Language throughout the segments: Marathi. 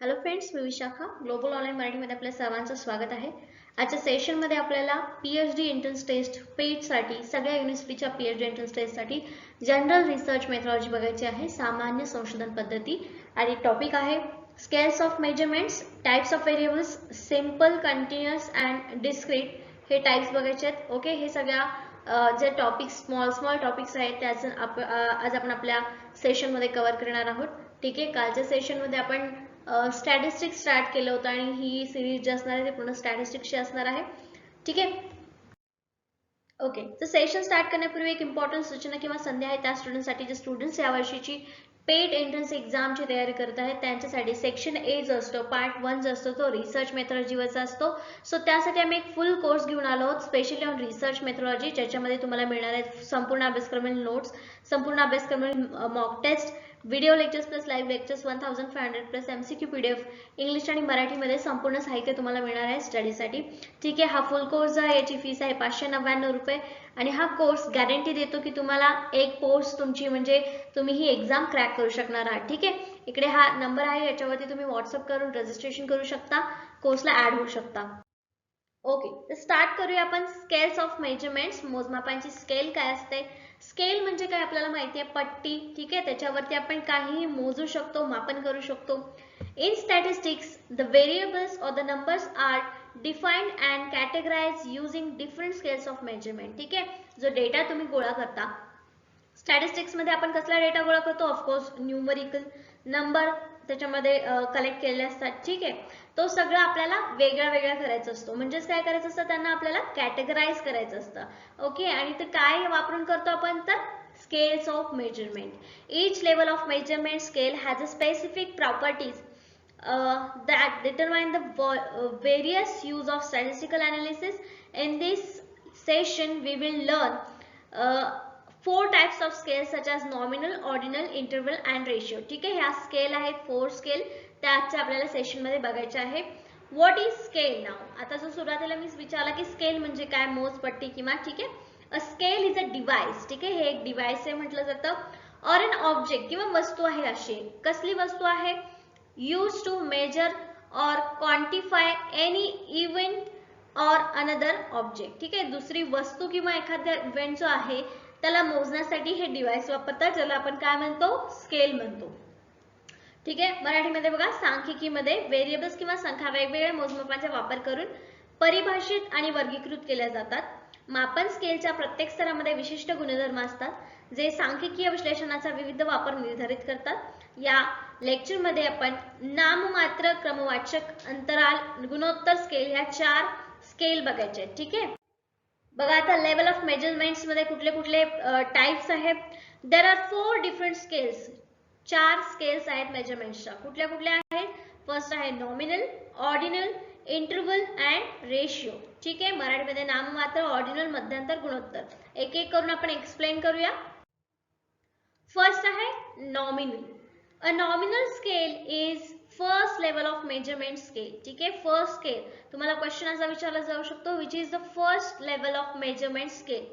हॅलो फ्रेंड्स, मी विशाखा. ग्लोबल ऑनलाईन मराठीमध्ये आपल्या सर्वांचं स्वागत आहे. आजच्या सेशनमध्ये आपल्याला पीएचडी एंट्रन्स टेस्ट पेडसाठी सगळ्या युनिव्हर्सिटीच्या पीएचडी एंट्रन्स टेस्टसाठी जनरल रिसर्च मेथॉलॉजी बघायची आहे, सामान्य संशोधन पद्धती. आणि टॉपिक आहे scales of measurements, types of variables, simple, continuous and discrete हे टाइप्स बघायचे आहेत. ओके, हे सगळ्या जे टॉपिक्स स्मॉल टॉपिक्स आहेत त्याच आज आपण आपल्या सेशनमध्ये कव्हर करणार आहोत. ठीक आहे, कालच्या सेशनमध्ये आपण स्टॅटिस्टिक्स स्टार्ट केलं होतं आणि ही सिरीज जी असणार आहे ती पूर्ण स्टॅटिस्टिक्सची असणार आहे. ठीक आहे. ओके, तर सेशन स्टार्ट करण्यापूर्वी एक इम्पॉर्टंट सूचना किंवा संधी आहे त्या स्टुडंटसाठी जे स्टुडंट्स या वर्षीची पेड एंट्रन्स एक्झामची तयारी करत आहेत त्यांच्यासाठी सेक्शन ए जो असतो, पार्ट 1 जो असतो तो रिसर्च मेथॉलॉजीवरचा असतो. सो त्यासाठी आम्ही एक फुल कोर्स घेऊन आलो आहोत स्पेशली ऑन रिसर्च मेथॉलॉजी, ज्याच्यामध्ये तुम्हाला मिळणार आहेत संपूर्ण अभ्यासक्रमातील नोट्स, संपूर्ण अभ्यासक्रमातील mock test, video lectures plus live lectures 1500 plus MCQ PDF English आणि मराठीमध्ये संपूर्ण साहित्य तुम्हाला मिळणार आहे स्टडीसाठी. ठीक आहे, हा फुल कोर्स आहे, याची फीस आहे 599 रुपये आणि हा कोर्स गॅरंटी देतो की तुम्हाला एक कोर्स तुमची म्हणजे तुम्ही ही एक्झाम क्रॅक करू शकणार आहात. ठीक आहे, इकडे हा नंबर आहे, याच्यावरती तुम्ही व्हॉट्सअप करून रजिस्ट्रेशन करू शकता, कोर्सला ऍड होऊ शकता. ओके, तर स्टार्ट करूया आपण स्केल्स ऑफ मेजरमेंट्स. मोजमापांची स्केल काय असते? स्केल म्हणजे काय आपल्याला माहिती आहे, पट्टी. ठीक आहे, त्याच्यावरती आपण काहीही मोजू शकतो, मापन करू शकतो. इन स्टॅटिस्टिक्स द व्हेरिएबल्स और the numbers are defined and categorize using different scales of measurement. ठीक आहे, जो डेटा तुम्ही गोळा करता स्टॅटिस्टिक्स मध्ये आपण कसला डेटा गोळा करतो? ऑफकोर्स न्यूमरिकल नंबर त्याच्यामध्ये कलेक्ट केलेले असतात. ठीक आहे, तो सगळं आपल्याला वेगळा वेगळा करायचा असतो. म्हणजेच काय करायचं असतं, त्यांना आपल्याला कॅटेगराइज करायचं असतं. ओके, आणि ते काय वापरून करतो आपण? तर scales of measurement. each level of measurement scale has a specific properties that determine the various use of statistical analysis. In this session we will learn 4 types of scales such as nominal, ordinal, interval and ratio. ठीक आहे, ह्या स्केल आहेत 4 स्केल, त्या आजच्या आपल्याला सेशन मध्ये बघायचे आहे. व्हॉट इज स्केल नाव? आता जो सुरुवातीला मी विचारला की स्केल म्हणजे काय, मोजपट्टी किंवा. ठीक आहे, a scale is a device. ठीक आहे, हे एक डिव्हाइस आहे म्हटलं जातं. और एन ऑब्जेक्ट किंवा वस्तू आहे अशी. कसली वस्तू आहे? यूज टू मेजर और क्वांटिफाय एनी इव्हेंट और अनदर ऑब्जेक्ट. ठीक आहे, दुसरी वस्तू किंवा एखाद्या इव्हेंट जो आहे त्याला मोजण्यासाठी हे डिव्हाइस वापरतात, ज्याला आपण काय म्हणतो? स्केल म्हणतो. ठीक आहे, मराठीमध्ये बघा, सांख्यिकीमध्ये व्हेरिएबल्स किंवा संख्या वेगवेगळ्या मोजमापांचा वापर करून परिभाषित आणि वर्गीकृत केल्या जातात. मापन स्केलच्या प्रत्येक स्तरामध्ये विशिष्ट गुणधर्म असतात जे सांख्यिकीय विश्लेषणाचा विविध वापर निर्धारित करतात. या लेक्चरमध्ये आपण नाममात्र, क्रमवाचक, अंतराल, गुणोत्तर स्केल या 4 स्केल बघायचे आहेत. ठीक आहे, बघा आता लेवल ऑफ मेजरमेंट्स मध्ये कुठले कुठले टाइप्स आहेत. There are 4 different scales. 4 scales आहेत मेजरमेंट्सच्या. कुठल्या कुठल्या आहेत? फर्स्ट आहे nominal, ordinal, interval and ratio. ठीक आहे, मराठीमध्ये नाममात्र, ऑर्डिनल, मध्यांतर, गुणोत्तर. एक एक करून आपण एक्सप्लेन करूया. फर्स्ट आहे nominal. A nominal scale is first level of measurement scale. ठीक आहे, फर्स्ट स्केल तुम्हाला क्वेश्चन असा विचारला जाऊ शकतो, which is the first level of measurement scale.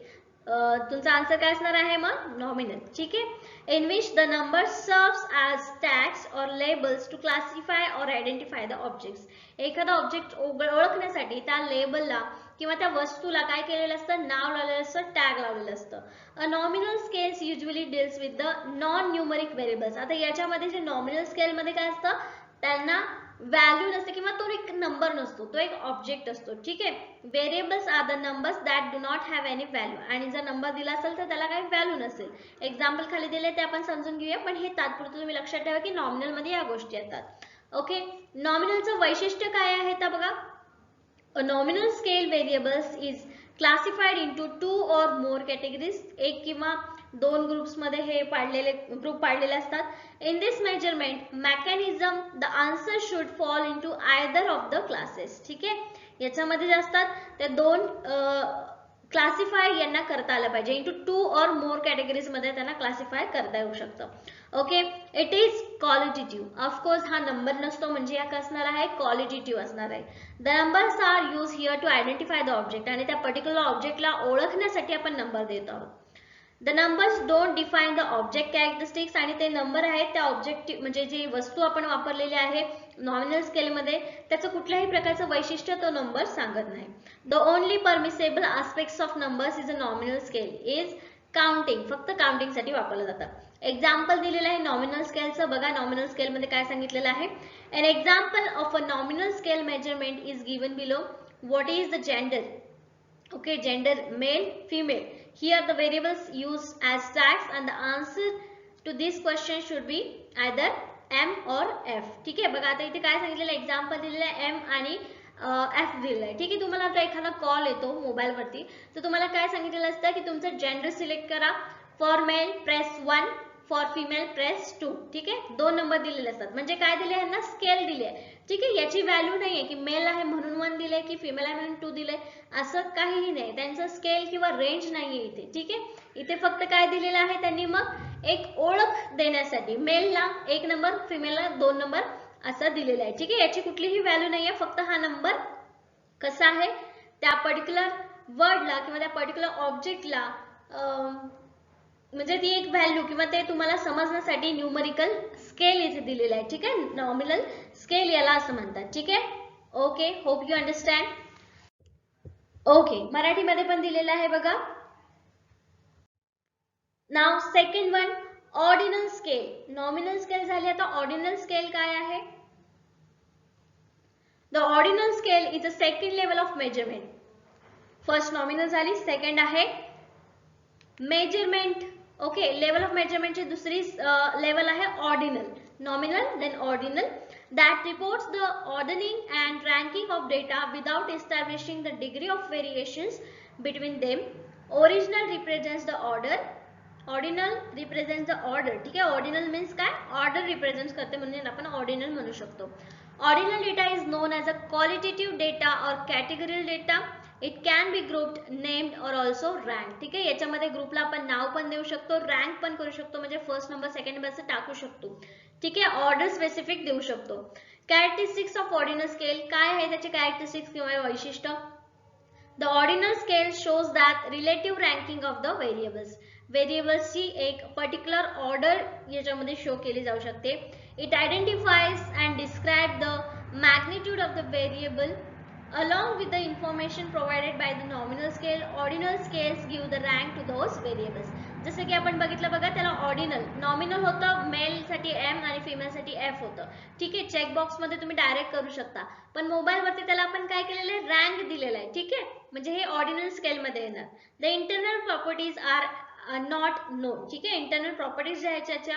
तुमचा आन्सर काय असणार आहे मग? नॉमिनल. ठीक आहे, in which the number serves as tags और लेबल्स टू क्लासिफाय और आयडेंटिफाय द ऑब्जेक्ट्स. एखादा ऑब्जेक्ट ओळखण्यासाठी त्या लेबलला किंवा त्या वस्तूला काय केलेलं असतं? नाव लावलेलं असतं, टॅग लावलेलं असतं. A nominal scales usually deals with the non numeric variables. आता याच्यामध्ये जे नॉमिनल स्केल मध्ये काय असतं, त्यांना व्हॅल्यू नसते किंवा तो एक नंबर नसतो, तो एक ऑब्जेक्ट असतो. ठीक आहे, variables are the numbers that do not have any value. आणि जर नंबर दिला असेल तर त्याला काही व्हॅल्यू नसेल. एक्झाम्पल खाली दिले ते आपण समजून घेऊया, पण हे तात्पुरतं तुम्ही लक्षात ठेवा की नॉमिनल मध्ये या गोष्टी येतात. ओके, नॉमिनलचं वैशिष्ट्य काय आहे तर बघा, a nominal scale variables is classified into 2 or more categories. एक किंवा 2 ग्रुप्स मध्ये हे ग्रुप पाडलेले असतात. In this measurement mechanism the answer should fall into either of the classes. ठीक आहे, याच्यामध्ये जे असतात त्या 2 क्लासिफाय यांना करता आलं पाहिजे. इंटू 2 और मोर कॅटेगरीज मध्ये त्यांना क्लासिफाय करता येऊ शकतं. Okay, it is qualitative. Of course हा नंबर नसतो, म्हणजे या असणार आहे क्वालिटेटिव्ह असणार आहे. The numbers are use here to identify the object. आणि त्या पर्टिक्युलर ऑब्जेक्टला ओळखण्यासाठी आपण नंबर देत आहोत. The numbers don't define the object characteristics, आणि ते नंबर आहेत त्या ऑब्जेक्टिव्ह म्हणजे जी वस्तू आपण वापरलेली आहे नॉमिनल स्केलमध्ये त्याचं कुठल्याही प्रकारचं वैशिष्ट्य तो नंबर सांगत नाही. The only permissible aspects of numbers is a nominal scale is counting, फक्त काउंटिंग साठी वापरलं जातं. एक्झाम्पल दिलेलं आहे नॉमिनल स्केलचं. बघा नॉमिनल स्केलमध्ये काय सांगितलेलं आहे. N example of a nominal scale measurement is given below. What is the gender? Okay, gender male, female. Here the variables used as tags and the answer to this question should be either M or F. ठीक आहे. बघा आता इथे काय सांगितलेलं एक्झाम्पल दिलेलं आहे M आणि F दिलेलं आहे. ठीक आहे. तुम्हाला आता एखादा कॉल येतो मोबाईल वरती तर तुम्हाला काय सांगितलेलं असतं की तुमचं जेंडर सिलेक्ट करा. For male press 1, for female press 2. ठीक आहे. दोन नंबर दिलेले असतात. म्हणजे काय दिले आहे ना, स्केल दिली आहे. ठीक आहे. याची व्हॅल्यू नाहीये की मेल आहे म्हणून 1 दिले की फिमेल आहे म्हणून 2 दिले, असं काहीही नाही. त्यांचं स्केल किंवा रेंज नाहीये इथे. ठीक आहे. इथे फक्त काय दिलेलं आहे त्यांनी मग एक ओळख देण्यासाठी मेलला 1 नंबर फिमेलला 2 नंबर असं दिलेलं आहे. ठीक आहे. याची कुठलीही व्हॅल्यू नाहीये. फक्त हा नंबर कसा आहे त्या पर्टिक्युलर वर्डला किंवा त्या पर्टिक्युलर ऑब्जेक्टला म्हणजे ती एक व्हॅल्यू किंवा ते तुम्हाला समजण्यासाठी न्यूमरिकल स्केल इथे दिलेला आहे. ठीक आहे. नॉमिनल स्केल याला असं म्हणतात. ठीक आहे. Okay, hope you understand. Okay, मराठीमध्ये पण दिलेलं आहे बघा. नाव second one, ordinal scale. Nominal scale झाली, आता ऑर्डिनल स्केल काय आहे? The ordinal scale is a second level of measurement. First nominal झाली, सेकंड आहे मेजरमेंट. ओके, लेवल ऑफ मेजरमेंटची दुसरी लेवल आहे ordinal. Nominal then ordinal, that reports the ordering and ranking of data without establishing the degree of variations between them. Original represents the order, ordinal represents the order. ठीक आहे. ऑर्डिनल मीन्स काय? ऑर्डर रिप्रेझेंट करते म्हणून आपण ऑर्डिनल म्हणू शकतो. Ordinal data is known as a qualitative data और categorial data. It can be grouped, named और ऑल्सो रँक. ठीक आहे. याच्यामध्ये ग्रुपला आपण नाव पण देऊ शकतो, रँक पण करू शकतो, म्हणजे फर्स्ट नंबर सेकंड नंबर असं टाकू शकतो. ठीक आहे. ऑर्डर स्पेसिफिक देऊ शकतो. कॅरेक्टरिस्टिक्स ऑफ ऑर्डिनल स्केल काय आहे त्याचे कॅरेक्टरिस्टिक्स किंवा वैशिष्ट्य? The ordinal scale shows that relative ranking of the variables. व्हेरिएबल्सची एक पर्टिक्युलर ऑर्डर याच्यामध्ये शो केली जाऊ शकते. It identifies and describe the magnitude of the variable along with the information provided by the nominal scale. Ordinal scales give the rank to those variables. जसं की आपण बघितलं बघा, त्याला ऑर्डिनल, नॉमिनल होतं, मेल साठी M आणि फिमेल साठी F होतं. ठीक आहे. चेक बॉक्स मध्ये तुम्ही डायरेक्ट करू शकता, पण मोबाईल वरती त्याला आपण काय केलेलं आहे, रँक दिलेला आहे. ठीक आहे. म्हणजे हे ऑर्डिनल स्केल मध्ये येणार. The internal properties are not known. ठीक आहे. इंटरनल प्रॉपर्टीज ज्या आहेत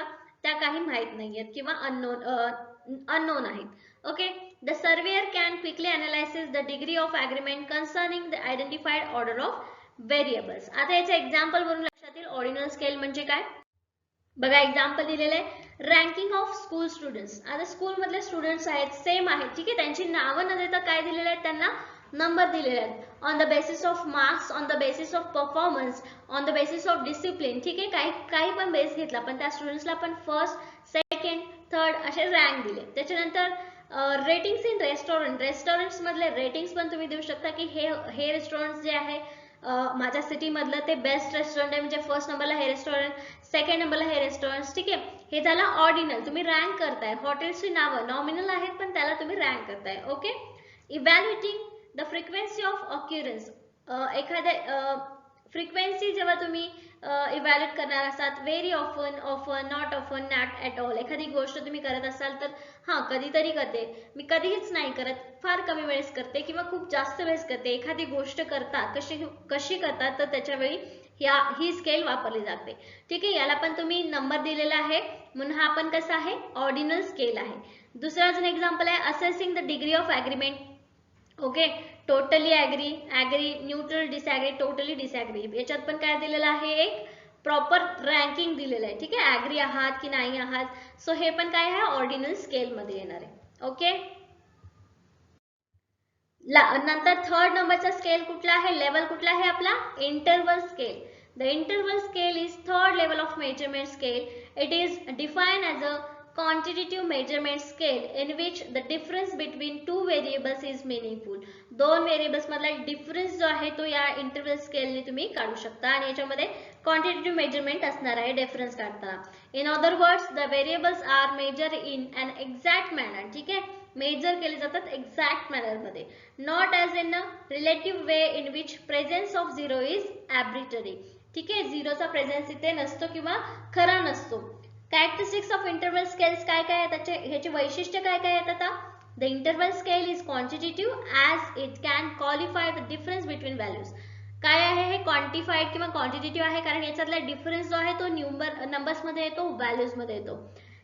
त्या काही माहित नाहीयेत किंवा अननोन आहेत. Okay, the surveyor can quickly analyze the degree of agreement concerning the identified order of variables. आता याचे एक्झाम्पल वरून लक्षात येईल ऑर्डिनल स्केल म्हणजे काय. बघा एक्झाम्पल दिलेलं आहे, रँकिंग ऑफ स्कूल स्टुडंट्स. आता स्कूल मधले स्टुडंट्स आहेत, सेम आहेत. ठीक आहे. त्यांची नावं न देता काय दिलेलं आहे, त्यांना नंबर दिलेले आहेत. On the basis of marks, on the basis of performance, on the basis of discipline. ठीक आहे. काही पण बेस घेतला, पण त्या स्टुडंट्सला आपण फर्स्ट, सेकंड, थर्ड असे रँक दिले. त्याच्यानंतर रेटिंग्स इन रेस्टॉरंट. रेस्टॉरंट्स मधले रेटिंग्स पण तुम्ही देऊ शकता की हे रेस्टॉरंट जे आहे माझ्या सिटी मधलं ते बेस्ट रेस्टॉरंट आहे, म्हणजे फर्स्ट नंबरला हे रेस्टॉरंट, सेकंड नंबरला हे रेस्टॉरंट. ठीक आहे. हे झालं ऑर्डिनल, तुम्ही रँक करताय. हॉटेल्सची नावं नॉमिनल आहेत पण त्याला तुम्ही रँक करताय. Okay. Evaluating the frequency of occurrence. एखाद्या फ्रिक्वेन्सी जेव्हा तुम्ही इव्हॅल्युएट करणार असाल, very often, often, not often, not at all. एखादी गोष्ट तुम्ही करत असाल तर कधीतरी करते, मी कधीच नाही करत, फार कमी वेळेस करते किंवा खूप जास्त वेळेस करते. एखादी गोष्ट करतात कशी करतात तर त्याच्या वेळी ही स्केल वापरली जाते. ठीक आहे. याला पण तुम्ही नंबर दिलेला आहे म्हणून हा पण कसा आहे, ऑर्डिनल स्केल आहे. दुसरा अजून एक्झाम्पल आहे, assessing the degree of agreement. Okay. Totally agree, agree, neutral, disagree, totally disagree. याच्यात पण काय दिलेलं आहे, एक प्रॉपर रँकिंग दिलेलं आहे. ठीक आहे. ॲग्री आहात की नाही आहात. सो हे पण काय आहे, ऑर्डिनल स्केल मध्ये येणार आहे. ओके. नंतर थर्ड नंबरचा स्केल कुठला आहे, लेवल कुठला आहे आपला, interval scale. The interval scale is third level of measurement scale. It is defined as a quantitative measurement scale in which the difference between two variables is meaningful. दोन व्हेरिएबल्स मधला डिफरन्स जो आहे तो या इंटरवल स्केलने तुम्ही काढू शकता आणि याच्यामध्ये क्वांटिटेटिव्ह मेजरमेंट असणार आहे डिफरन्स काढताना. In other words the variables are measure in an exact manner. ठीक आहे, मेजर केले जातात एक्झॅक्ट मॅनर मध्ये, not as in a relative way in which presence of zero is arbitrary. ठीक आहे, झिरोचा प्रेझेन्स इथे नसतो किंवा खरा नसतो. कॅरेक्टरिस्टिक्स ऑफ इंटरवल स्केल्स काय काय आहेत, ह्याचे वैशिष्ट्य काय काय आहेत आता. The interval scale is quantitative as it can qualify the difference between values. काय आहे हे, क्वांटिफाईड किंवा क्वांटिटेटिव्ह आहे कारण याच्यातला डिफरन्स जो आहे तो नंबर्स मध्ये येतो, व्हॅल्यूज मध्ये येतो.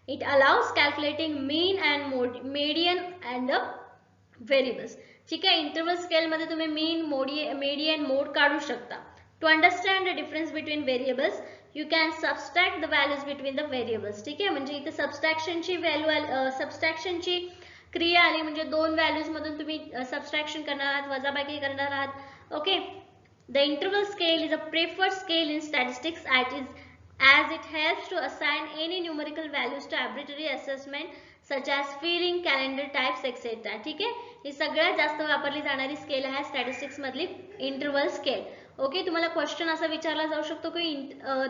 It allows calculating mean and median and the variables. ठीक आहे, इंटरवल स्केल मध्ये तुम्ही मीन, मीडियन, मोड काढू शकता. To understand the difference between variables you can subtract the values between the variables. ठीक आहे, म्हणजे इथे सबस्ट्रॅक्शनची क्रिया आली, म्हणजे दोन व्हॅल्यूज मधून तुम्ही सबस्ट्रॅक्शन करणार आहात, वजाबाकी करणार आहात. Okay, the interval scale is a preferred scale in statistics as it helps to assign any numerical values to arbitrary assessment such as feeling, calendar types etc. ठीक आहे, ही सगळ्यात जास्त वापरली जाणारी स्केल आहे स्टॅटिस्टिक्स मधली इंटरवल स्केल. ओके, तुम्हाला क्वेश्चन असा विचारला जाऊ शकतो की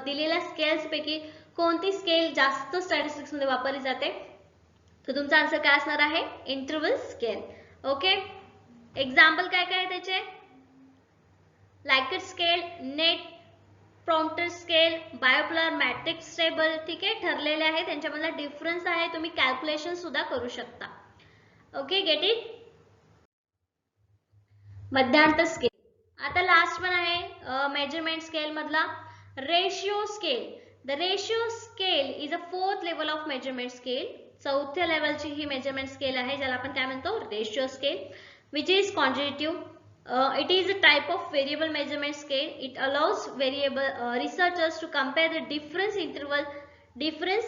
दिलेल्या स्केल्स पैकी कोणती स्केल जास्त स्टॅटिस्टिक्स मध्ये वापरली जाते, तर तुमचा आन्सर काय असणार आहे, इंटरवल स्केल. ओके, एक्झाम्पल काय काय आहे त्याचे, Likert scale, net prompter scale, bipolar matrix table. ठीक आहे, ठरलेले आहे, त्यांच्यामधला डिफरन्स आहे, तुम्ही कॅल्क्युलेशन सुद्धा करू शकता. Okay, get it. मध्यांतर स्केल. आता लास्ट पण आहे मेजरमेंट स्केल मधला ratio scale. The ratio scale is a fourth level of measurement scale. चौथ्या लेवलची ही मेजरमेंट स्केल आहे, ज्याला आपण काय म्हणतो, ratio scale, which is quantitative. It is a type of variable measurement scale. It allows researchers to compare the difference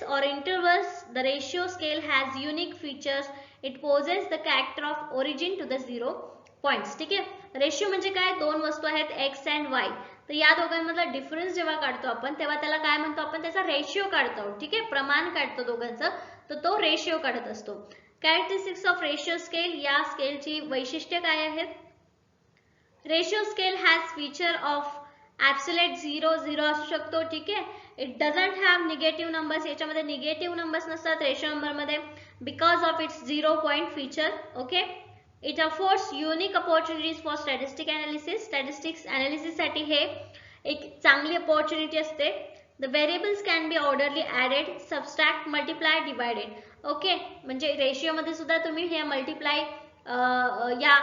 or intervals. The ratio scale has unique features. It poses the character of origin to the 0 points. ठीक आहे, रेशियो म्हणजे काय, दोन वस्तू आहेत x and y, तर या दोघांमधला डिफरन्स जेव्हा काढतो आपण तेव्हा त्याला काय म्हणतो, आपण त्याचा रेशियो काढतो. ठीक आहे, प्रमाण काढतो दोघांचं, तर तो रेशियो काढत असतो. कॅरेक्टरिस्टिक्स ऑफ रेशियो स्केल, या स्केलची वैशिष्ट्य काय आहेत. Ratio scale has feature of absolute 0 असू शकतो. ठीक आहे, it doesn't have negative numbers, याच्यामध्ये निगेटिव्ह नंबर्स नसतात रेशियो नंबर मध्ये, because of its 0 point feature. Okay, it affords unique opportunities for statistic analysis. Statistics analysis साठी हे एक चांगली अपॉर्च्युनिटी असते. The variables can be orderly added, subtract, multiply, divided. Okay, म्हणजे रेशियो मध्ये सुद्धा तुम्ही हे मल्टिप्लाय या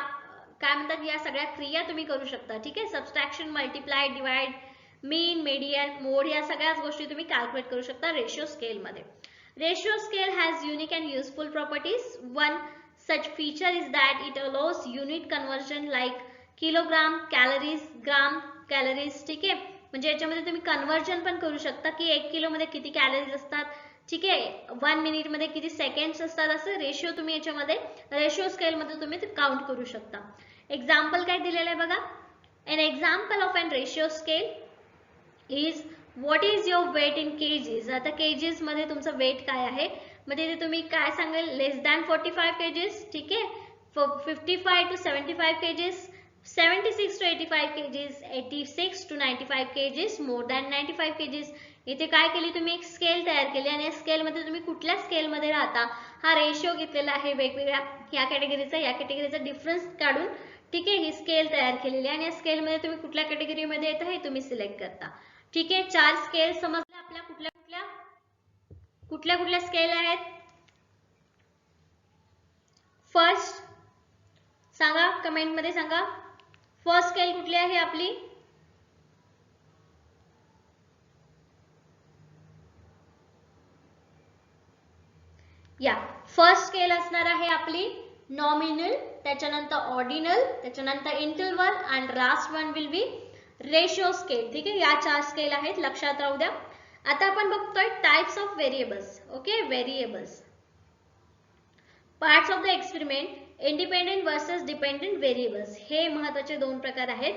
काय म्हणतात, या सगळ्या क्रिया तुम्ही करू शकता. ठीक आहे, सबस्ट्रॅक्शन, मल्टिप्लाय, डिवाइड, मीन, मीडियन, मोड, या सगळ्याच गोष्टी तुम्ही कॅल्क्युलेट करू शकता रेशियो स्केल मध्ये. Ratio scale has unique and useful properties. One such feature is that it allows unit conversion like kilogram, calories, gram, calories. ठीक आहे, म्हणजे याच्यामध्ये तुम्ही कन्वर्जन पण करू शकता की 1 किलो मध्ये किती कॅलरीज असतात. ठीक आहे, 1 मिनिट मध्ये किती सेकंड्स असतात, असं रेशियो तुम्ही याच्यामध्ये रेशियो स्केल मध्ये तुम्ही काउंट करू शकता. एक्झाम्पल काय दिलेलं आहे बघा. An example of an ratio scale is what is your weight in kgs. आता केजीज मध्ये तुमचं वेट काय आहे, म्हणजे इथे तुम्ही काय सांगाल, लेस दॅन 45 केजीस. ठीक आहे, 55 to 75 kgs, 76 to 85 kgs, 86 to 95 kgs, more than 95 kgs. इथे काय केली, तुम्ही एक स्केल तयार केली आणि या स्केल मध्ये तुम्ही कुठल्या स्केल मध्ये राहता हा रेशियो घेतलेला आहे, वेगवेगळ्या या कॅटेगरीचा डिफरन्स काढून. ठीक आहे, ही स्केल तयार केलेली आहे आणि या स्केल मध्ये तुम्ही कुठल्या कॅटेगरी मध्ये येता हे तुम्ही सिलेक्ट करता. ठीक आहे, 4 स्केल समजल्या आपल्या. कुठल्या स्केल आहेत. फर्स्ट सांगा, कमेंट मध्ये सांगा, फर्स्ट स्केल कुठली आहे आपली. या फर्स्ट स्केल असणार आहे आपली नॉमिनल, त्याच्यानंतर ऑर्डिनल, त्याच्यानंतर interval and last one will be ratio scale. ठीक आहे, या 4 स्केल आहेत, लक्षात राहू द्या. आता आपण बघतोय types of variables. Okay, variables, parts of the experiment, independent versus dependent variables. हे महत्त्वाचे 2 प्रकार आहेत.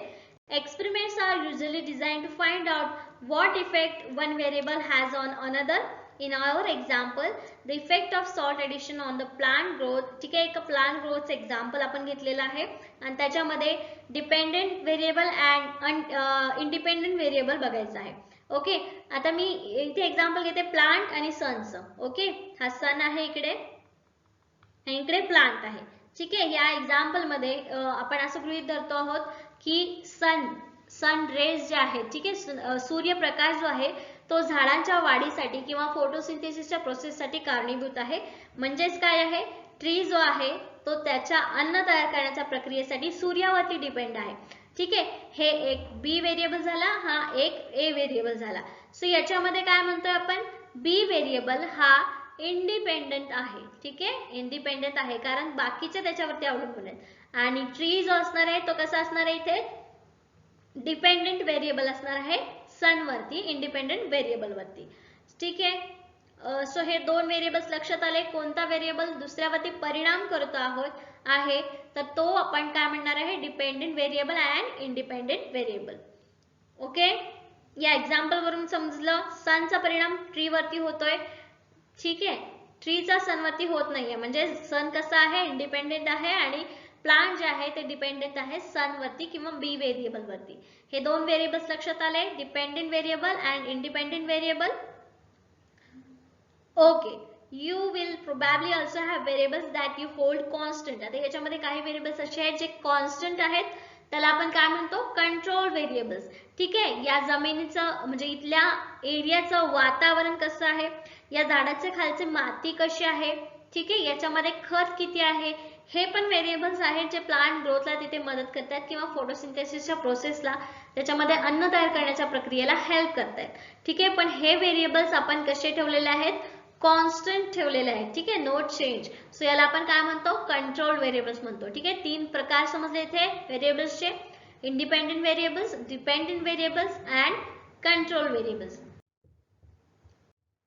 Experiments are usually designed to find out what effect one variable has on another. In our example, the effect of salt addition on the plant growth. ठीक आहे, एक प्लांट ग्रोथ एक्झाम्पल आपण घेतलेला आहे आणि त्याच्यामध्ये dependent variable and independent variable बघायचं आहे. ओके, आता मी इथे एक्झाम्पल घेते प्लांट आणि सनचं. ओके, हा सन आहे इकडे आणि इकडे प्लांट आहे. ठीक आहे, या एक्झाम्पल मध्ये आपण असं गृहीत धरतो आहोत की सन रेज जे आहेत, ठीक आहे, सूर्यप्रकाश जो आहे तो झाडांच्या वाढीसाठी किंवा फोटोसिंथेसिसच्या प्रोसेससाठी कारणीभूत आहे. म्हणजेच काय आहे, ट्री जो आहे तो त्याच्या अन्न तयार करण्याच्या प्रक्रियेसाठी सूर्यावरती डिपेंड आहे. ठीक आहे, हे एक बी व्हेरिएबल झाला, हा एक ए व्हेरिएबल झाला. सो याच्यामध्ये काय म्हणतोय आपण, बी व्हेरिएबल हा इंडिपेंडंट आहे. ठीक आहे, इंडिपेंडंट आहे कारण बाकीचे त्याच्यावरती अवलंबून आहेत. आणि ट्री जो असणार आहे तो कसा असणार आहे, इथे डिपेंडंट व्हेरिएबल असणार आहे सन वरती, इंडिपेंडंट व्हेरिएबल वरती. ठीक आहे, सो हे दोन व्हेरिएबल्स लक्षात आले. कोणता व्हेरिएबल दुसऱ्यावरती परिणाम करतो आहोत आहे तर तो आपण काय म्हणणार आहे, dependent variable and independent variable. Okay, या एक्झाम्पल वरून समजलं सनचा परिणाम ट्री वरती होतोय. ठीक आहे, ट्रीचा सन वरती होत नाहीये, म्हणजे सन कसा आहे, इंडिपेंडेंट आहे आणि प्लांट जे आहे ते डिपेंडेंट आहे सन वरती किंवा बी व्हेरिएबल वरती. हे दोन व्हेरिएबल्स लक्षात आले, dependent variable and independent variable. Okay, you will probably also have variables that you hold constant. आता याच्यामध्ये काही व्हेरिएबल्स असे आहेत जे कॉन्स्टंट आहेत, त्याला आपण काय म्हणतो, कंट्रोल व्हेरिएबल्स. ठीक आहे, या जमिनीचं म्हणजे इथल्या एरियाचं वातावरण कसं आहे, या झाडाचे खालचे माती कशी आहे, ठीक आहे, याच्यामध्ये खत किती आहे, हे पण व्हेरिएबल्स आहेत जे प्लांट ग्रोथला तिथे मदत करतात किंवा फोटोसिंथेसिसच्या प्रोसेसला, त्याच्यामध्ये अन्न तयार करण्याच्या प्रक्रियेला हेल्प करतात. ठीक आहे, पण हे व्हेरिएबल्स आपण कसे ठेवलेले आहेत, कॉन्स्टंट ठेवलेले आहेत. ठीक आहे, नो चेंज. सो याला आपण काय म्हणतो, कंट्रोल व्हेरिएबल्स म्हणतो. ठीक आहे, तीन प्रकार समजले इथे व्हेरिएबल्सचे, independent variables, dependent variables and control variables.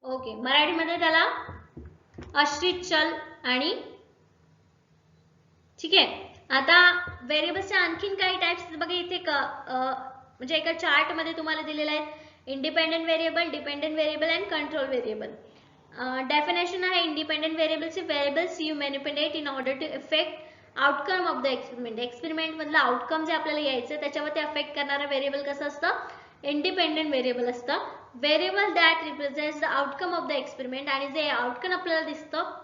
Okay, मराठीमध्ये त्याला आश्रित चल आणि. ठीक आहे, आता व्हेरिएबल्सचे आणखीन काही टाइप्स बघा इथे म्हणजे एका चार्ट मध्ये तुम्हाला दिलेले आहेत, independent variable, dependent variable and control variable. Definition आहे इंडिपेंडेंट व्हेरिएबल्सचे, variables you manipulate in order to effect outcome of the experiment. Experiment मधलं आउटकम जे आपल्याला यायचं त्याच्यावरती अफेक्ट करणारं व्हेरिएबल कसं असतं, इंडिपेंडेंट व्हेरिएबल असतं. Variable that represents the outcome of the experiment, आणि जे आउटकम आपल्याला दिसतं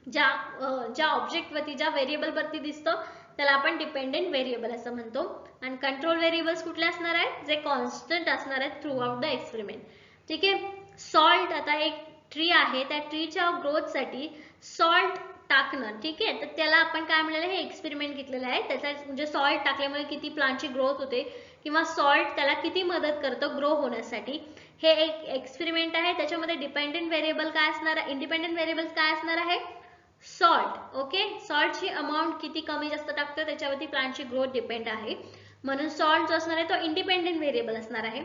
ज्या ऑब्जेक्ट वरती, ज्या व्हेरिएबल वरती दिसतं त्याला आपण डिपेंडेंट व्हेरिएबल असं म्हणतो. आणि कंट्रोल व्हेरिएबल्स कुठले असणार आहेत, जे कॉन्स्टंट असणार आहेत थ्रू आउट द एक्सपेरिमेंट. ठीक आहे, सॉल्ट, आता एक ट्री आहे, त्या ट्रीच्या ग्रोथसाठी सॉल्ट टाकणं. ठीक आहे, तर त्याला आपण काय म्हणलेलं, हे एक्सपेरिमेंट घेतलेलं आहे, त्याचा म्हणजे सॉल्ट टाकल्यामुळे किती प्लांटची ग्रोथ होते किंवा सॉल्ट त्याला किती मदत करतं ग्रो होण्यासाठी, हे एक एक्सपेरिमेंट आहे. त्याच्यामध्ये डिपेंडेंट व्हेरिएबल काय असणार, इंडिपेंडेंट व्हेरिएबल्स काय असणार आहे, सॉल्ट. ओके, सॉल्टची अमाऊंट किती कमी जास्त टाकतो त्याच्यावरती प्लांटची ग्रोथ डिपेंड आहे, म्हणून सॉल्ट जो असणार आहे तो इंडिपेंडेंट व्हेरिएबल असणार आहे.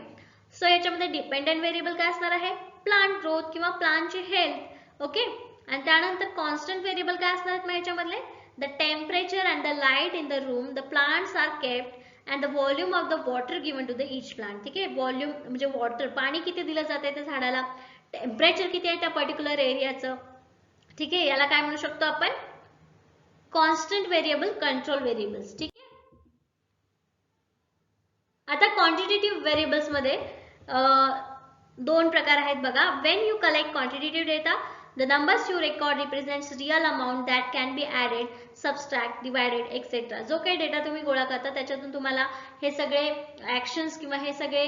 सो याच्यामध्ये डिपेंडेंट व्हेरिएबल काय असणार आहे, प्लांट ग्रोथ किंवा प्लांटची हेल्थ. ओके, आणि त्यानंतर कॉन्स्टंट व्हेरिएबल काय असणार आहेत याच्यामधले, the temperature and the light in the room, the plants are kept and the volume of the water given to the each plant. ठीक आहे, व्हॉल्यूम म्हणजे वॉटर, पाणी किती दिलं जाते त्या झाडाला, टेम्परेचर किती आहे त्या पर्टिक्युलर एरियाचं. ठीक आहे, याला काय म्हणू शकतो आपण, कॉन्स्टंट व्हेरिएबल, कंट्रोल व्हेरिएबल्स. ठीक आहे, आता क्वांटिटेटिव्ह व्हेरिएबल्स मध्ये दोन प्रकार आहेत बघा. When you collect quantitative data, the numbers you record represents real amount that can be added, subtract, divided, etc. जो काही डेटा तुम्ही गोळा करता त्याच्यातून तुम्हाला हे सगळे ऍक्शन्स किंवा हे सगळे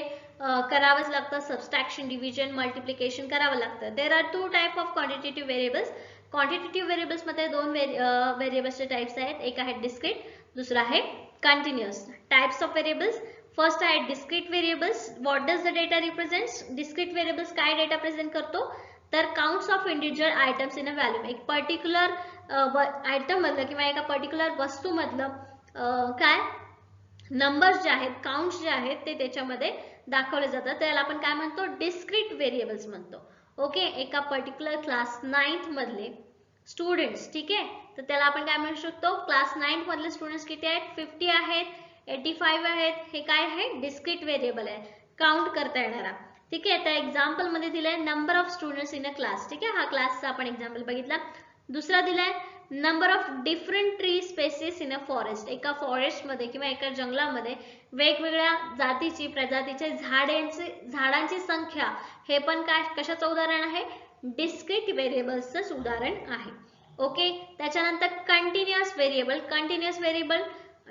करावंच लागतं, सबस्ट्रॅक्शन, डिव्हिजन, मल्टिप्लिकेशन करावं लागतं. There are two type of quantitative variables. Quantitative variables मध्ये दोन व्हेरिएबल्सचे टाइप्स आहेत, एक आहे डिस्क्रीट, दुसरा आहे continuous. Types of variables, first आहे discrete variables. What does the data represents, discrete variables काय डेटा प्रेझेंट करतो, तर counts of individual items in a volume. एक पर्टिक्युलर आयटम मधलं किंवा एका पर्टिक्युलर वस्तू मधलं काय नंबर्स जे आहेत, काउंट्स जे आहेत ते त्याच्यामध्ये दाखवले जातात, त्याला आपण काय म्हणतो, डिस्क्रीट व्हेरिएबल्स म्हणतो. ओके, एका पर्टिक्युलर क्लास 9th मधले स्टुडंट्स, ठीक आहे, तर त्याला आपण काय म्हणू शकतो, क्लास 9th मधले स्टुडंट्स किती आहेत, 50 आहेत, 85 आहेत, हे काय आहे, डिस्क्रीट व्हेरिएबल आहे, काउंट करता येणारा. ठीक आहे, त्या एक्झाम्पल मध्ये दिलाय number of students in a class. ठीक आहे, हा क्लासचा आपण एक्झाम्पल बघितला. दुसरा दिलाय number of different tree species in a forest. एका फॉरेस्टमध्ये किंवा एका जंगलामध्ये वेगवेगळ्या जातीची प्रजातीचे झाडांची संख्या, हे पण काय कशाचं उदाहरण आहे? डिस्क्रीट व्हेरिएबल्सचं उदाहरण आहे. ओके. त्याच्यानंतर कंटिन्युअस व्हेरिएबल. कंटिन्युअस व्हेरिएबल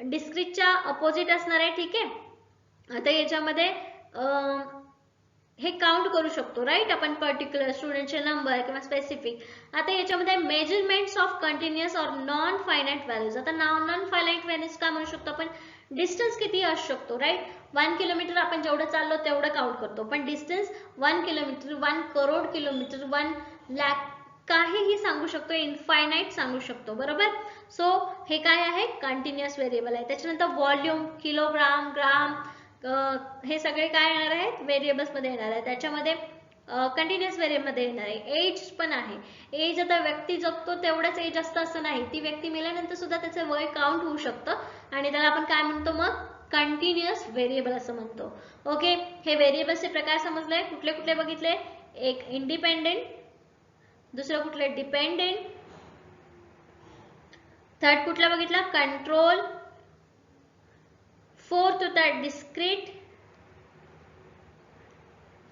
डिस्क्रीटच्या अपोजिट असणार आहे. ठीक आहे. आता याच्यामध्ये हे काउंट करू शकतो, राईट, आपण पर्टिक्युलर स्टुडंटचे नंबर किंवा स्पेसिफिक. आता याच्यामध्ये मेजरमेंट्स ऑफ कंटिन्युअस और नॉन फायनाइट व्हॅल्यूज. आता नॉन फायनाइट व्हॅल्यूज काय म्हणू शकतो आपण? डिस्टन्स किती असू शकतो, राईट. 1 किलोमीटर आपण जेवढं चाललो तेवढं काउंट करतो, पण distance 1 kilometre, 1 crore kilometre, 1 lakh, काहीही सांगू शकतो, इनफायनाइट सांगू शकतो, बरोबर. सो हे काय आहे? कंटिन्युअस व्हेरिएबल आहे. त्याच्यानंतर व्हॉल्यूम, किलोग्राम, ग्राम, हे सगळे काय येणार आहेत? व्हेरिएबल्स मध्ये येणार आहे. त्याच्यामध्ये कंटिन्युअस व्हेरिएबल मध्ये येणार आहे. एज पण आहे. एज आता व्यक्ती जगतो तेवढंच एज असतं असं नाही, ती व्यक्ती मेल्यानंतर सुद्धा त्याचं वय काउंट होऊ शकतं आणि त्याला आपण काय म्हणतो मग? कंटिन्युअस व्हेरिएबल असं म्हणतो. ओके. हे व्हेरिएबल्सचे प्रकार समजले. कुठले कुठले बघितले? एक इंडिपेंडेंट, दुसरं कुठले? डिपेंडेंट, थर्ड कुठला बघितला? कंट्रोल, फोर्थ होता डिस्क्रीट,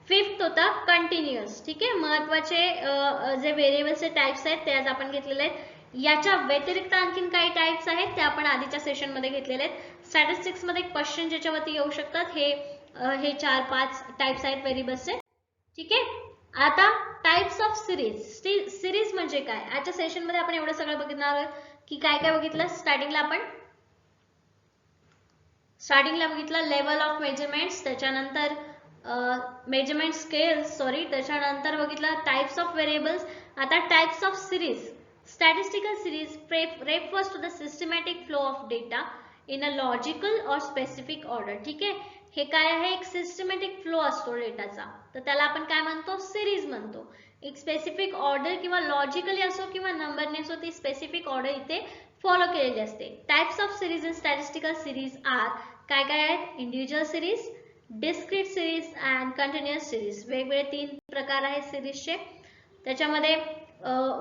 फिफ्थ होता कंटिन्युअस. ठीक आहे. महत्वाचे जे व्हेरिएबल्सचे टाइप्स आहेत ते आज आपण घेतलेले आहेत. याच्या व्यतिरिक्त आणखीन काही टाइप्स आहेत ते आपण आधीच्या सेशन मध्ये घेतलेले आहेत. स्टॅटिस्टिक्स मध्ये क्वेश्चन ज्याच्यावरती येऊ शकतात हे 4-5 टाइप्स आहेत व्हेरिएबल्सचे. ठीक आहे. आता टाइप्स ऑफ सिरीज. सिरीज म्हणजे काय? आजच्या सेशन मध्ये आपण एवढं सगळं बघणार आहोत की काय काय बघितलं. स्टार्टिंगला बघितलं लेवल ऑफ मेजरमेंट्स, त्याच्यानंतर मेजरमेंट स्केल्स, त्याच्यानंतर बघितलं टाइप्स ऑफ व्हेरिएबल्स. आता types of series. Statistical series refers to the systematic flow of data in a logical or specific order. ठीक आहे. हे काय आहे? एक सिस्टमॅटिक फ्लो असतो डेटाचा, तर त्याला आपण काय म्हणतो? सिरीज म्हणतो. एक स्पेसिफिक ऑर्डर किंवा लॉजिकली असो किंवा नंबरने असो, ती स्पेसिफिक ऑर्डर इथे फॉलो केलेली असते. Types of series in statistical series are काय काय आहेत? Individual series, discrete series and continuous series. वेगवेगळे 3 प्रकार आहेत सिरीजचे. त्याच्यामध्ये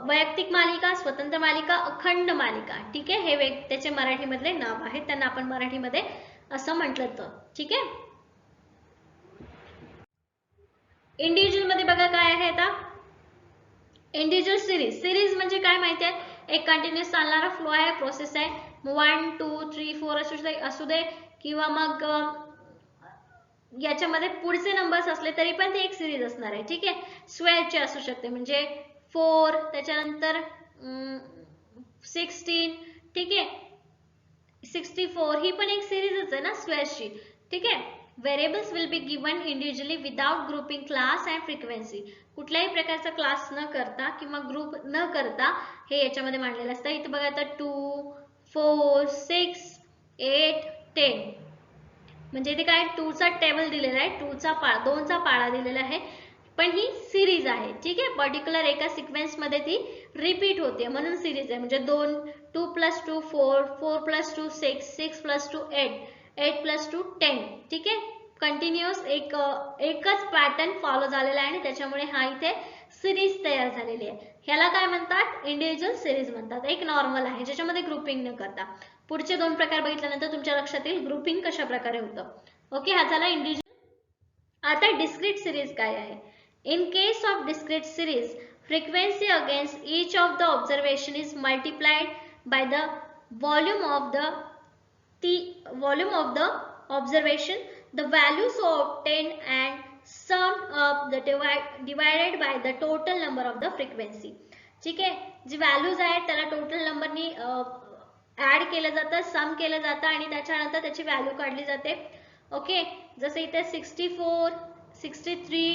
वैयक्तिक मालिका, स्वतंत्र मालिका, अखंड मालिका. ठीक आहे. हे त्याचे मराठीमधले नाव आहेत, त्यांना आपण मराठीमध्ये असं म्हटलं तर. ठीक आहे. इंडिव्हिज्युअल मध्ये बघा काय आहे. आता इंडिव्हिज्युअल सिरीज. सिरीज म्हणजे काय माहिती आहे? एक कंटिन्युअस चालणारा फ्लो आहे, प्रोसेस आहे. 1 2 3 4 असू दे किंवा मग याच्यामध्ये पुढचे नंबर्स असले तरी पण ती एक सिरीज असणार आहे. ठीक आहे. स्क्वेअरची असू शकते, म्हणजे 4, त्याच्यानंतर 16. ठीक आहे. 64 ही पण एक सिरीजच आहे ना स्क्वेअरची. ठीक आहे. Variables will be given individually without grouping class and frequency. कुठल्याही प्रकारचा क्लास न करता किंवा ग्रुप न करता हे याच्यामध्ये मांडलेलं असतं. इथे बघा आता 2 4 6 8 10, म्हणजे इथे काय 2 चा टेबल दिलेला आहे, 2 चा पाळा दिलेला आहे, पण ही सिरीज आहे. ठीक आहे. पर्टिक्युलर एका सिक्वेन्स मध्ये ती रिपीट होते म्हणून सिरीज आहे. म्हणजे 2 + 2 4, 4 + 2 6, 6 + 2 8, 8 + 2 10. ठीक आहे. कंटिन्युअस एकच पॅटर्न फॉलो झालेला आहे आणि त्याच्यामुळे हा इथे सिरीज तयार झालेली आहे. ह्याला काय म्हणतात? इंडिव्हिज्युअल सिरीज म्हणतात. एक नॉर्मल आहे ज्याच्यामध्ये ग्रुपिंग न करता. पुढचे 2 प्रकार बघितल्यानंतर तुमच्या लक्षात येईल ग्रुपिंग कशा प्रकारे होतं. ओके. हा झाला इंडिव्हिज्युअल. आता डिस्क्रीट सिरीज काय आहे? In case of discrete series, frequency against each of the observation is multiplied by the volume of the observation. The values are obtained and summed up divided by the total number of the frequency. ठीक आहे. जी व्हॅल्यूज आहेत त्याला टोटल नंबरनी ऍड केलं जातं, सम केलं जातं आणि त्याच्यानंतर त्याची व्हॅल्यू काढली जाते. ओके. जसं इथे 64, 63,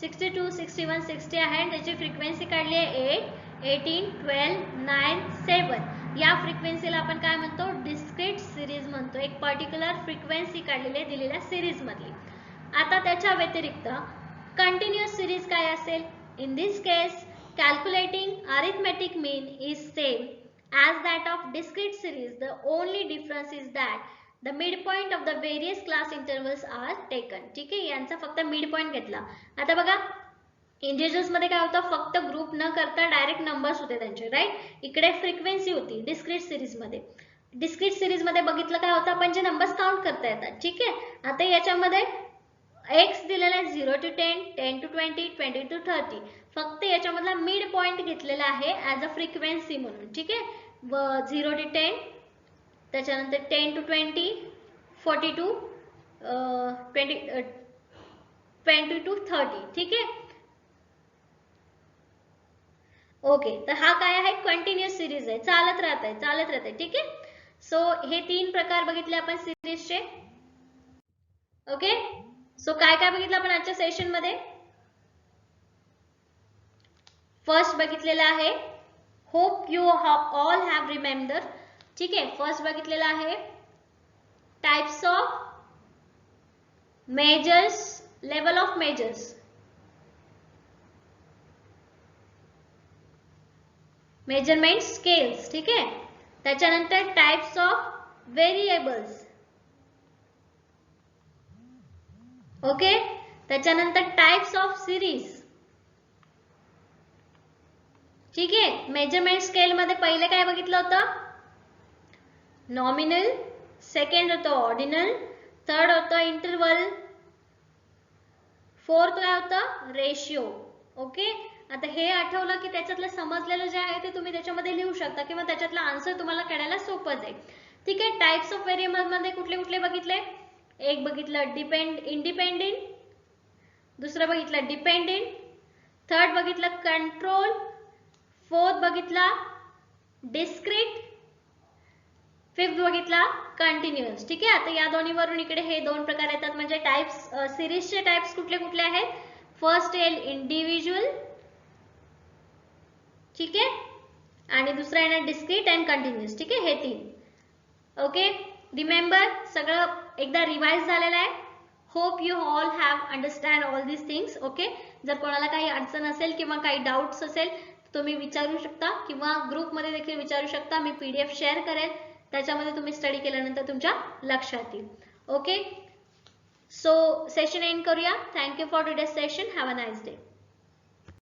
62, 61, 60 आहे आणि त्याची फ्रिक्वेन्सी काढली आहे 8, 18, 12, 9, 7. या फ्रिक्वेन्सीला आपण काय म्हणतो? डिस्क्रीट सिरीज म्हणतो. एक पर्टिक्युलर फ्रिक्वेन्सी काढलेली आहे दिलेल्या सिरीज मधली. आता त्याच्या व्यतिरिक्त कंटिन्युअस सिरीज काय असेल? In this case calculating arithmetic mean is same as that of discrete series. The only difference is that the midpoint of the various class intervals are taken. ठीक आहे. यांचा फक्त मिड पॉइंट घेतला. आता बघा इंटिजर्स मध्ये काय होतं, फक्त ग्रुप न करता डायरेक्ट नंबर्स होते त्यांचे, राईट. इकडे फ्रिक्वेन्सी होती डिस्क्रीट सिरीज मध्ये. डिस्क्रीट सिरीज मध्ये बघितलं काय होतं, आपण जे नंबर्स काउंट करता येतात. ठीक आहे. आता याच्यामध्ये एक्स दिलेला आहे 0 to 10, 10 to 20, 20 to 30. फक्त याच्यामधला मिड पॉइंट घेतलेला आहे ऍज अ फ्रिक्वेन्सी म्हणून. ठीक आहे. 0 to 10, त्याच्यानंतर 10 to 20, 40 to 20 to 30. ठीक आहे. ओके, तर हा काय आहे, कंटिन्युअस सिरीज आहे, चालत राहते. ठीक आहे. सो हे 3 प्रकार बघितले आपण सिरीजचे. ओके. सो काय काय बघितलं आपण आजच्या सेशन मध्ये. फर्स्ट बघितलेला आहे, hope you all have remember. ठीक आहे. फर्स्ट बघितलेला आहे types of measures, level of measures, measurement scales. ठीक आहे. त्याच्यानंतर टाइप्स ऑफ व्हेरिएबल्स. ओके. त्याच्यानंतर टाइप्स ऑफ सिरीज. ठीक आहे. मेजरमेंट स्केल मध्ये पहिले काय बघितलं होतं, नॉमिनल, सेकंड होतं ऑर्डिनल, थर्ड होतं इंटरवल, फोर्थ काय होतं रेशिओ. ओके. आता हे आठवलं की त्याच्यातलं समजलेलं जे आहे ते तुम्ही त्याच्यामध्ये लिहू शकता किंवा त्याच्यातला आन्सर तुम्हाला काढायला सोपं जाईल. ठीक आहे. टाइप्स ऑफ व्हेरिएबल मध्ये कुठले कुठले बघितले, एक बघितलं इंडिपेंडेंट, दुसरं बघितलं डिपेंडेंट, थर्ड बघितलं कंट्रोल, फोर्थ बघितला डिस्क्रीट, फिफ्थ बघितला कंटिन्युअस. ठीक आहे. आता या दोन्हीवरून इकडे हे 2 प्रकार येतात, म्हणजे टाइप्स, सिरीजचे टाइप्स कुठले कुठले आहेत. फर्स्ट येईल इंडिव्हिज्युअल. ठीक आहे. आणि दुसरा येणार डिस्क्रीट अँड कंटिन्युअस. ठीक आहे. हे 3. ओके. रिमेंबर, सगळं एकदा रिवाइज झालेलं आहे. Hope you all have understand all this things. Okay. जर कोणाला काही अडचण असेल किंवा काही डाऊट्स असेल तुम्ही विचारू शकता किंवा ग्रुपमध्ये देखील विचारू शकता. मी PDF शेअर करेल, त्याच्यामध्ये तुम्ही स्टडी केल्यानंतर तुमच्या लक्षात येईल. ओके. सो सेशन एंड करूया. Thank you for today's session. Have a nice day.